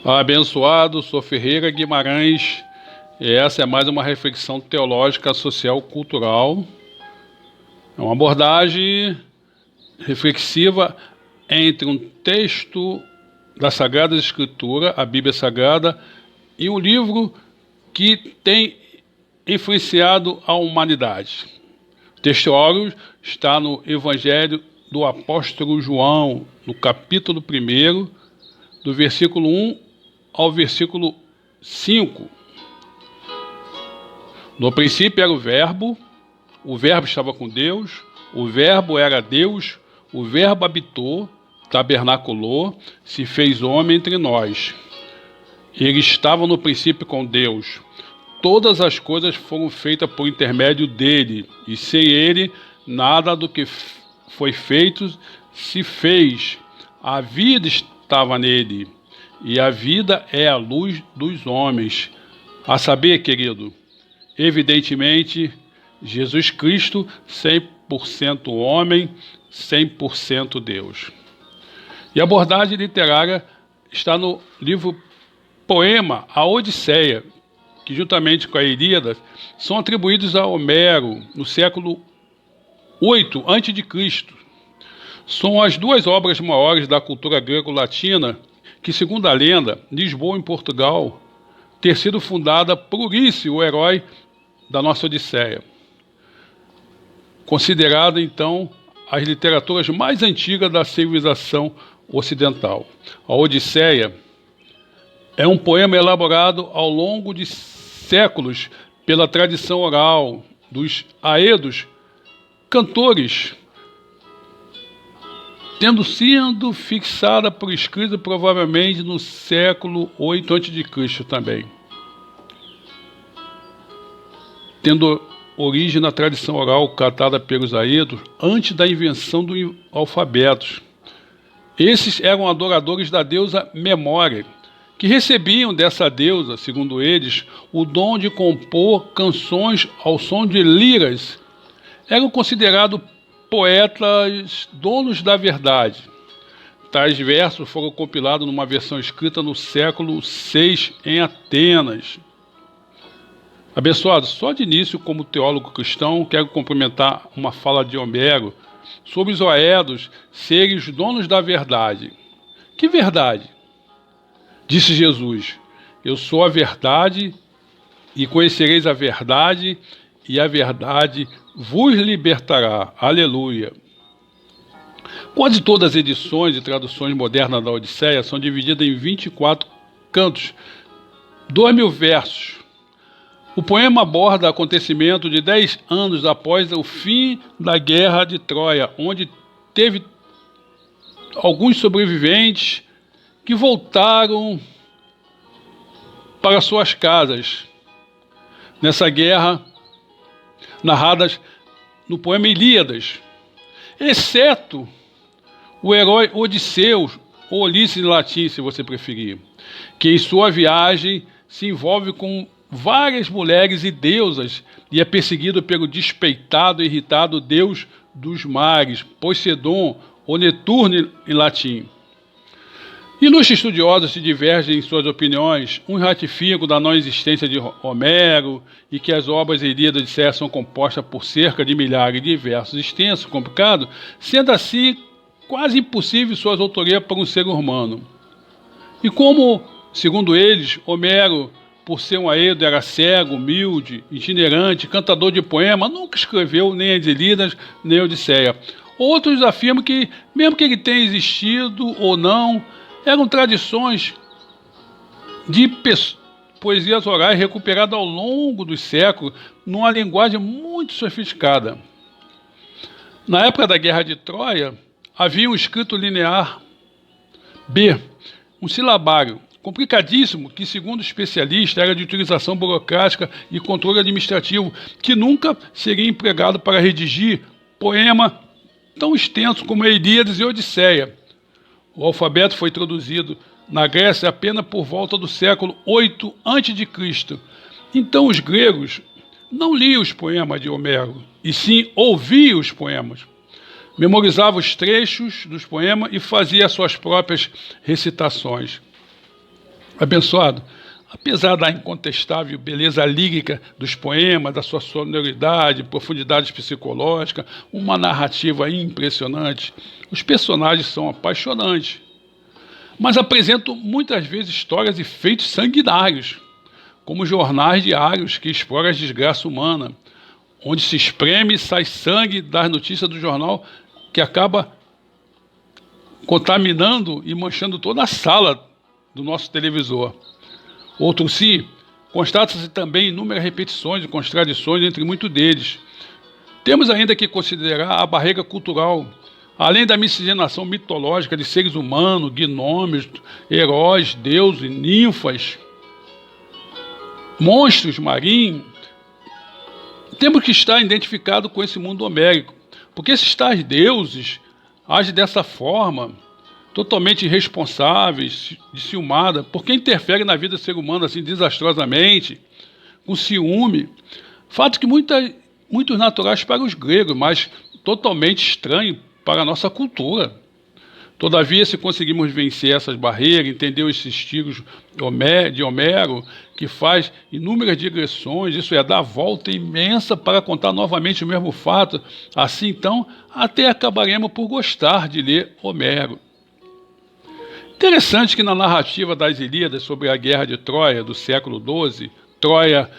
Abençoado, sou Ferreira Guimarães e essa é mais uma reflexão teológica, social, cultural. É uma abordagem reflexiva entre um texto da Sagrada Escritura, a Bíblia Sagrada, e um livro que tem influenciado a humanidade. O texto áureo está no Evangelho do Apóstolo João, no capítulo 1, do versículo 1 ao versículo 5. No princípio era o Verbo estava com Deus, o Verbo era Deus, o Verbo habitou, tabernaculou, se fez homem entre nós. Ele estava no princípio com Deus. Todas as coisas foram feitas por intermédio dele, e sem ele, nada do que foi feito se fez. A vida estava nele, e a vida é a luz dos homens. A saber, querido, evidentemente, Jesus Cristo, 100% homem, 100% Deus. E a abordagem literária está no livro Poema, A Odisseia, que juntamente com a Ilíada são atribuídos a Homero no século 8 a.C. São as duas obras maiores da cultura greco-latina que, segundo a lenda, Lisboa, em Portugal, ter sido fundada por Ulisses, o herói da nossa Odisseia. Considerada, então, as literaturas mais antigas da civilização ocidental. A Odisseia é um poema elaborado ao longo de séculos pela tradição oral dos aedos, cantores, tendo sido fixada por escrito provavelmente no século 8 a.C. também, tendo origem na tradição oral cantada pelos aedos antes da invenção do alfabeto. Esses eram adoradores da deusa Memória, que recebiam dessa deusa, segundo eles, o dom de compor canções ao som de liras. Eram considerados poetas donos da verdade. Tais versos foram compilados numa versão escrita no século VI em Atenas. Abençoado, só de início, como teólogo cristão, quero complementar uma fala de Homero sobre os aedos serem os donos da verdade. Que verdade? Disse Jesus: eu sou a verdade, e conhecereis a verdade, e a verdade vos libertará. Aleluia. Quase todas as edições e traduções modernas da Odisseia são divididas em 24 cantos, 2.000 versos. O poema aborda acontecimento de 10 anos após o fim da Guerra de Troia, onde teve alguns sobreviventes que voltaram para suas casas nessa guerra, narradas no poema Ilíadas, exceto o herói Odisseu, ou Ulisses em latim, se você preferir, que em sua viagem se envolve com várias mulheres e deusas e é perseguido pelo despeitado e irritado deus dos mares, Poseidon, ou Netuno em latim. Ilustres estudiosos se divergem em suas opiniões. Uns ratificam da não existência de Homero e que as obras Ilíada e Odisseia são compostas por cerca de milhares de versos extensos, complicados, sendo assim quase impossível suas autorias para um ser humano. E como, segundo eles, Homero, por ser um aedo, era cego, humilde, itinerante, cantador de poema, nunca escreveu nem as Ilíadas nem a Odisseia. Outros afirmam que, mesmo que ele tenha existido ou não, eram tradições de poesias orais recuperadas ao longo dos séculos, numa linguagem muito sofisticada. Na época da Guerra de Troia, havia um escrito linear B, um silabário, complicadíssimo, que, segundo especialistas, era de utilização burocrática e controle administrativo, que nunca seria empregado para redigir poema tão extenso como Ilíadas e Odisseia. O alfabeto foi introduzido na Grécia apenas por volta do século 8 a.C. Então os gregos não liam os poemas de Homero, e sim ouviam os poemas. Memorizava os trechos dos poemas e fazia suas próprias recitações. Abençoado, apesar da incontestável beleza lírica dos poemas, da sua sonoridade, profundidade psicológica, uma narrativa impressionante, os personagens são apaixonantes, mas apresentam muitas vezes histórias e feitos sanguinários, como jornais diários que exploram a desgraça humana, onde se espreme e sai sangue das notícias do jornal, que acaba contaminando e manchando toda a sala do nosso televisor. Outro sim, constata-se também inúmeras repetições e contradições entre muitos deles. Temos ainda que considerar a barreira cultural, além da miscigenação mitológica de seres humanos, gnomos, heróis, deuses, ninfas, monstros marinhos. Temos que estar identificado com esse mundo homérico, porque esses tais deuses agem dessa forma, totalmente irresponsáveis, de ciumada, porque interfere na vida do ser humano assim desastrosamente, com ciúme. Fato que muitos naturais para os gregos, mas totalmente estranho para a nossa cultura. Todavia, se conseguimos vencer essas barreiras, entender esses estilos de Homero, que faz inúmeras digressões, isso é, dá volta imensa para contar novamente o mesmo fato, assim então, até acabaremos por gostar de ler Homero. Interessante que na narrativa das Ilíadas sobre a guerra de Troia do século XII, Troia,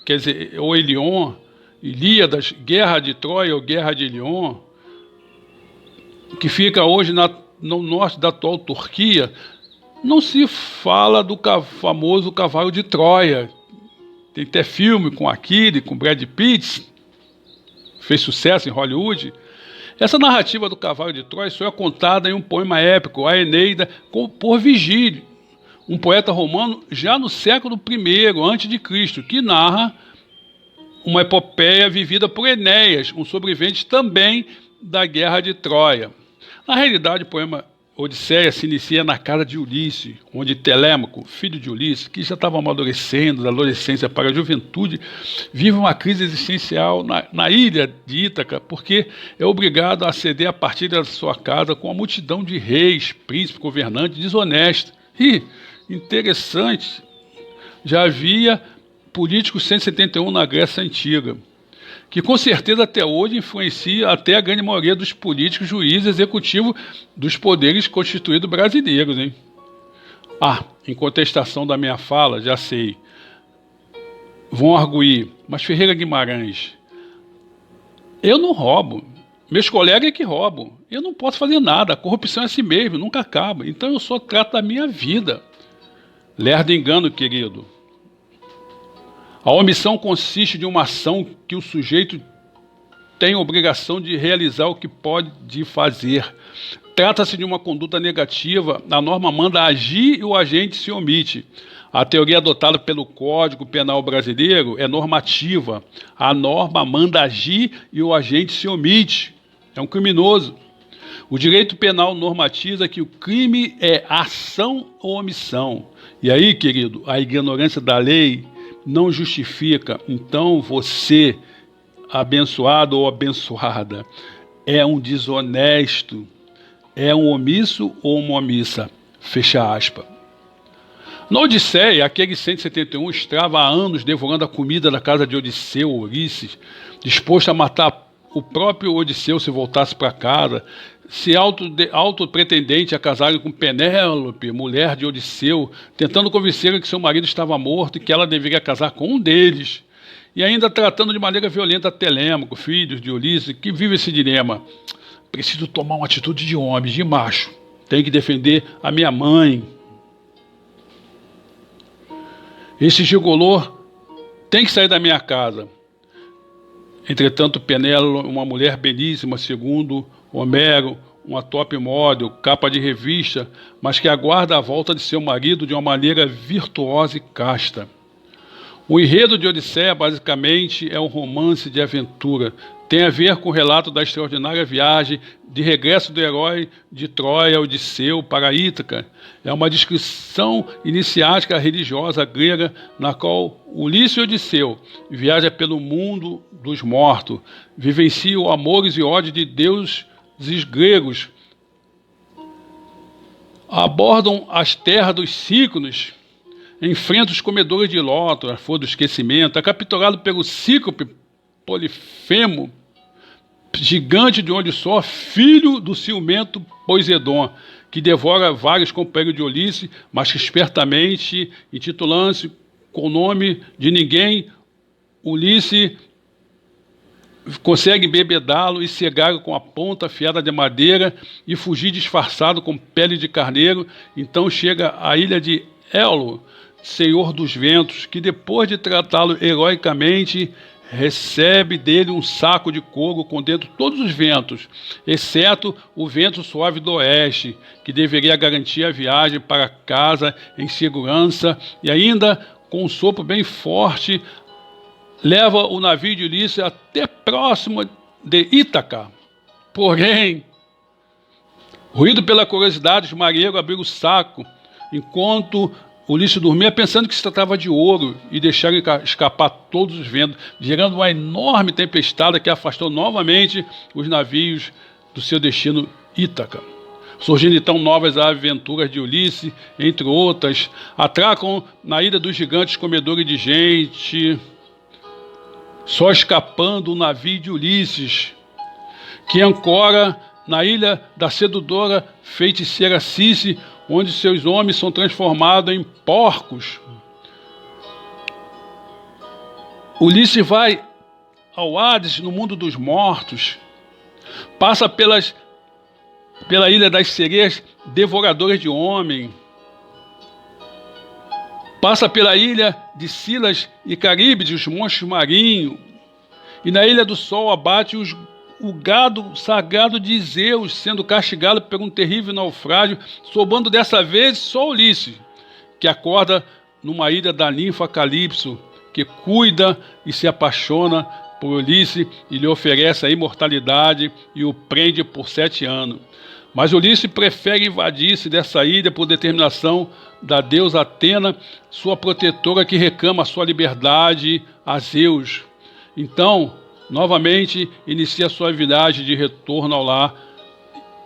quer dizer, ou Ilion, Ilíadas, guerra de Troia ou guerra de Ilion, que fica hoje no norte da atual Turquia, não se fala do famoso cavalo de Troia. Tem até filme com Aquiles, com Brad Pitt, fez sucesso em Hollywood. Essa narrativa do cavalo de Troia só é contada em um poema épico, a Eneida, por Virgílio, um poeta romano já no século I a.C., que narra uma epopeia vivida por Enéas, um sobrevivente também da guerra de Troia. Na realidade, o poema Odisseia se inicia na casa de Ulisses, onde Telêmaco, filho de Ulisses, que já estava amadurecendo da adolescência para a juventude, vive uma crise existencial na ilha de Ítaca, porque é obrigado a ceder a partir da sua casa com a multidão de reis, príncipes, governantes desonestos. E, interessante, já havia políticos 171 na Grécia Antiga, que com certeza até hoje influencia até a grande maioria dos políticos, juízes, executivos dos poderes constituídos brasileiros, hein? Em contestação da minha fala, já sei, vão arguir, mas Ferreira Guimarães, eu não roubo, meus colegas é que roubam, eu não posso fazer nada, a corrupção é assim mesmo, nunca acaba, então eu só trato da minha vida. Lerdo engano, querido. A omissão consiste de uma ação que o sujeito tem obrigação de realizar o que pode fazer. Trata-se de uma conduta negativa, a norma manda agir e o agente se omite. A teoria adotada pelo Código Penal brasileiro é normativa. A norma manda agir e o agente se omite. É um criminoso. O direito penal normatiza que o crime é ação ou omissão. E aí, querido, a ignorância da lei não justifica. Então você, abençoado ou abençoada, é um desonesto, é um omisso ou uma omissa. Fecha aspas. Na Odisseia, aquele 171 estava há anos devorando a comida da casa de Odisseu, Ulisses, disposto a matar o próprio Odisseu se voltasse para casa, se auto-pretendente a casar com Penélope, mulher de Odisseu, tentando convencer que seu marido estava morto e que ela deveria casar com um deles, e ainda tratando de maneira violenta Telêmaco, filho de Ulisses, que vive esse dilema. Preciso tomar uma atitude de homem, de macho. Tenho que defender a minha mãe. Esse gigolô tem que sair da minha casa. Entretanto, Penélope, uma mulher belíssima, segundo Homero, uma top model, capa de revista, mas que aguarda a volta de seu marido de uma maneira virtuosa e casta. O enredo de Odisseia, basicamente, é um romance de aventura. Tem a ver com o relato da extraordinária viagem de regresso do herói de Troia, Odisseu, para Ítaca. É uma descrição iniciática religiosa grega, na qual Ulisses e Odisseu viajam pelo mundo dos mortos, vivenciam amores e ódios de deuses gregos, abordam as terras dos Cíclones, enfrenta os comedores de loto, a flor do esquecimento, é capturado pelo cíclope Polifemo, gigante de olho só, filho do ciumento Poseidon, que devora vários companheiros de Ulisses, mas que espertamente, intitulando-se com o nome de ninguém, Ulisses consegue embebedá-lo e cegá-lo com a ponta afiada de madeira e fugir disfarçado com pele de carneiro. Então chega à ilha de Elo, senhor dos ventos, que depois de tratá-lo heroicamente, recebe dele um saco de couro com dentro todos os ventos, exceto o vento suave do oeste, que deveria garantir a viagem para casa em segurança, e ainda com um sopro bem forte, leva o navio de Ulisses até próximo de Ítaca. Porém, ruído pela curiosidade, os marinheiros abriram o saco, enquanto Ulisses dormia, pensando que se tratava de ouro, e deixaram escapar todos os ventos, gerando uma enorme tempestade que afastou novamente os navios do seu destino, Ítaca. Surgindo então novas aventuras de Ulisses, entre outras, atracam na ilha dos gigantes comedores de gente, só escapando o navio de Ulisses, que ancora na ilha da sedudora feiticeira Circe, onde seus homens são transformados em porcos. Ulisses vai ao Hades, no mundo dos mortos, passa pela ilha das sereias devoradoras de homem, passa pela ilha de Scilas e Caríbdes, os monstros marinhos, e na ilha do sol abate o gado sagrado de Zeus, sendo castigado por um terrível naufrágio, sobrando dessa vez só Ulisses, que acorda numa ilha da ninfa Calipso, que cuida e se apaixona por Ulisses e lhe oferece a imortalidade e o prende por 7 anos. Mas Ulisses prefere invadir-se dessa ilha por determinação da deusa Atena, sua protetora, que reclama a sua liberdade a Zeus. Então, novamente, inicia sua viagem de retorno ao lar,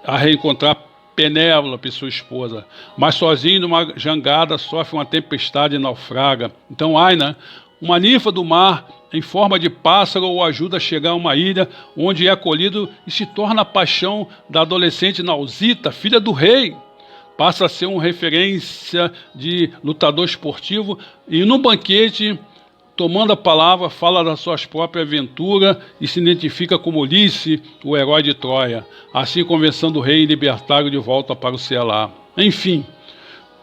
a reencontrar Penélope, sua esposa. Mas sozinho, numa jangada, sofre uma tempestade e naufraga. Então Aina, uma ninfa do mar, em forma de pássaro, o ajuda a chegar a uma ilha, onde é acolhido e se torna a paixão da adolescente Nausita, filha do rei. Passa a ser uma referência de lutador esportivo, e no banquete, tomando a palavra, fala das suas próprias aventuras e se identifica como Ulisses, o herói de Troia, assim convencendo o rei em libertá-lo de volta para o Ceará. Enfim,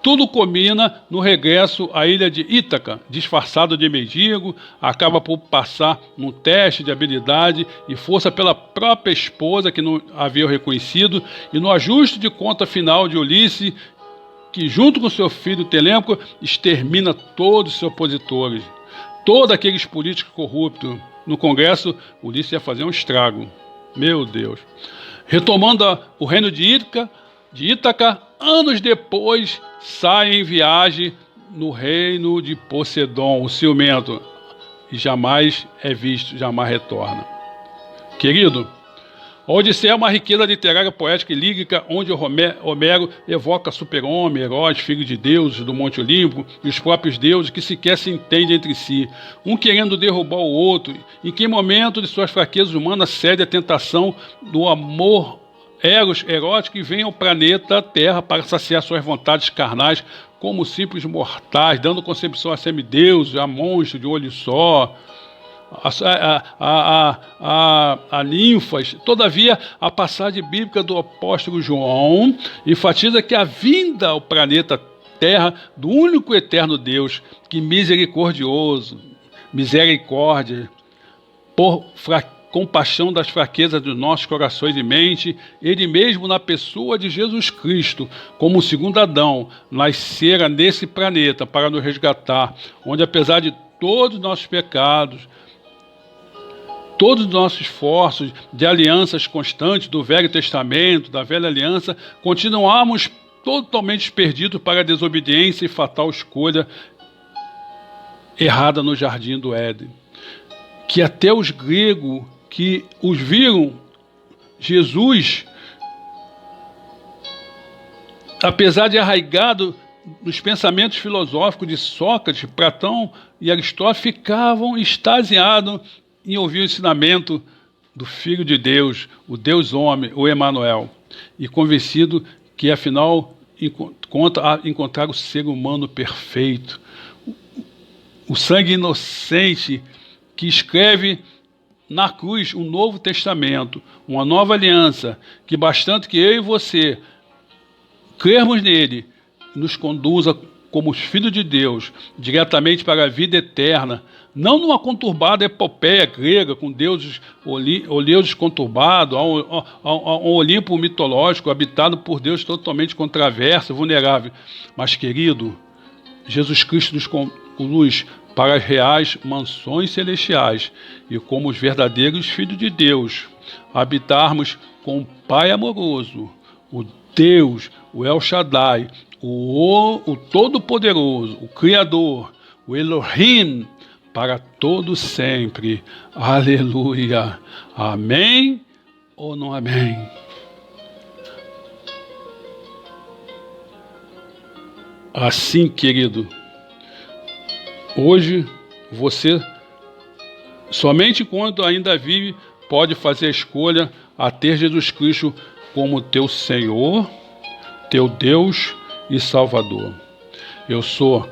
tudo culmina no regresso à ilha de Ítaca, disfarçado de mendigo, acaba por passar num teste de habilidade e força pela própria esposa, que não havia reconhecido, e no ajuste de conta final de Ulisses, que junto com seu filho Telêmaco extermina todos os seus opositores. Todos aqueles políticos corruptos. No Congresso, Ulisses ia fazer um estrago. Meu Deus. Retomando o reino de Ítaca, anos depois, sai em viagem no reino de Poseidon, o ciumento, e jamais é visto, jamais retorna. Querido, a Odisseia é uma riqueza literária, poética e lírica, onde Homero evoca super-homem, heróis, filhos de deuses do Monte Olimpo e os próprios deuses que sequer se entendem entre si, um querendo derrubar o outro, em que momento de suas fraquezas humanas cede a tentação do amor erótico e vem ao planeta Terra para saciar suas vontades carnais como simples mortais, dando concepção a semideuses, a monstros de olho só, a ninfas. Todavia, a passagem bíblica do apóstolo João enfatiza que a vinda ao planeta Terra do único eterno Deus, que misericórdia, por compaixão das fraquezas dos nossos corações e mente, ele mesmo na pessoa de Jesus Cristo, como o segundo Adão, nascera nesse planeta para nos resgatar, onde apesar de todos os nossos pecados, todos os nossos esforços de alianças constantes do Velho Testamento, da Velha Aliança, continuamos totalmente perdidos para a desobediência e fatal escolha errada no jardim do Éden. Que até os gregos que os viram, Jesus, apesar de arraigado nos pensamentos filosóficos de Sócrates, Platão e Aristóteles, ficavam extasiados em ouvir o ensinamento do Filho de Deus, o Deus homem, o Emanuel, e convencido que, afinal, encontrar o ser humano perfeito, o sangue inocente que escreve na cruz um novo testamento, uma nova aliança, que bastante que eu e você crermos nele, nos conduza como os filhos de Deus diretamente para a vida eterna, não numa conturbada epopeia grega com deuses conturbados, um Olimpo mitológico habitado por Deus totalmente controverso, vulnerável. Mas, querido, Jesus Cristo nos conduz para as reais mansões celestiais e, como os verdadeiros filhos de Deus, habitarmos com o Pai amoroso, o Deus, o El Shaddai, o Todo-Poderoso, o Criador, o Elohim, para todo sempre. Aleluia. Amém ou não amém? Assim, querido, hoje você, somente quando ainda vive, pode fazer a escolha a ter Jesus Cristo como teu Senhor, teu Deus e Salvador. Eu sou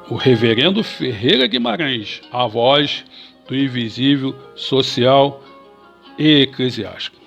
o Reverendo Ferreira Guimarães, a voz do invisível social e eclesiástico.